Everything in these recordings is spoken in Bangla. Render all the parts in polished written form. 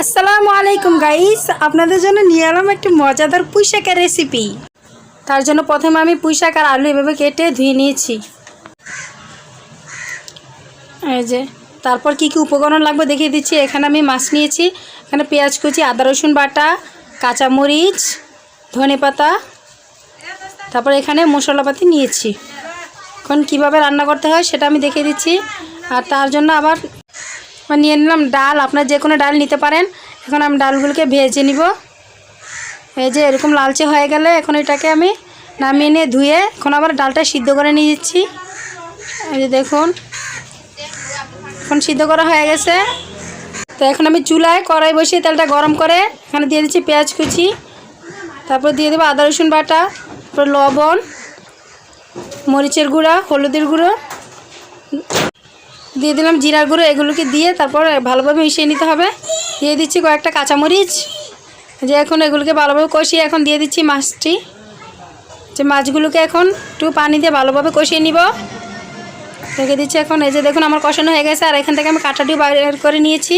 আসসালামু আলাইকুম গাইস, আপনাদের জন্য নিয়ে এলাম একটি মজাদার পুঁই শাকের রেসিপি। তার জন্য প্রথমে আমি পুঁই শাক আর আলু এভাবে কেটে ধুয়ে নিয়েছি। এই যে তারপর কি কি উপকরণ লাগবে দেখিয়ে দিচ্ছি। এখানে আমি মাছ নিয়েছি, এখানে পেঁয়াজ কুচি, আদা রসুন বাটা, কাঁচামরিচ, ধনেপাতা, তারপর এখানে মশলাপাতি নিয়েছি। এখন কিভাবে রান্না করতে হয় সেটা আমি দেখিয়ে দিচ্ছি। আর তার জন্য আবার নিয়ে নিলাম ডাল, আপনার যে কোনো ডাল নিতে পারেন। এখন আমি ডালগুলোকে ভেজে নিব। এই যে এরকম লালচে হয়ে গেলে এখন এটাকে আমি নামিয়ে নিয়ে ধুয়ে এখন আবার ডালটা সিদ্ধ করে নিয়ে যাচ্ছি। এই যে দেখুন এখন সিদ্ধ করা হয়ে গেছে। তো এখন আমি চুলায় কড়াই বসিয়ে তেলটা গরম করে এখানে দিয়ে দিচ্ছি পেঁয়াজ কুচি, তারপর দিয়ে দেবো আদা রসুন বাটা, তারপর লবণ, মরিচের গুঁড়া, হলুদের গুঁড়ো, দিয়ে দিলাম জিরার গুঁড়ো। এগুলোকে দিয়ে তারপর ভালোভাবে মিশিয়ে নিতে হবে। দিয়ে দিচ্ছি কয়েকটা কাঁচামরিচ। যে এখন এগুলোকে ভালোভাবে কষিয়ে এখন দিয়ে দিচ্ছি মাছটি। যে মাছগুলোকে এখন একটু পানি দিয়ে ভালোভাবে কষিয়ে নিব। রেখে দিচ্ছি এখন। এই যে দেখুন আমার কষানো হয়ে গেছে। আর এখান থেকে আমি কাঁটাটিও বাইর করে নিয়েছি।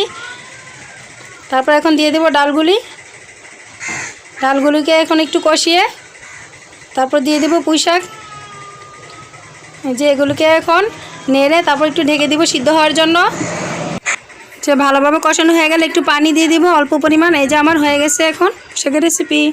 তারপর এখন দিয়ে দেবো ডালগুলিকে এখন একটু কষিয়ে তারপর দিয়ে দেবো পুঁই শাক। যে এগুলোকে এখন নেড়ে তারপর একটু ঢেকে দিব সিদ্ধ হওয়ার জন্য। যে ভালোভাবে কষানো হয়ে গেলে একটু পানি দিয়ে দিব অল্প পরিমাণ। এই যে আমার হয়ে গেছে এখন শাকের রেসিপি।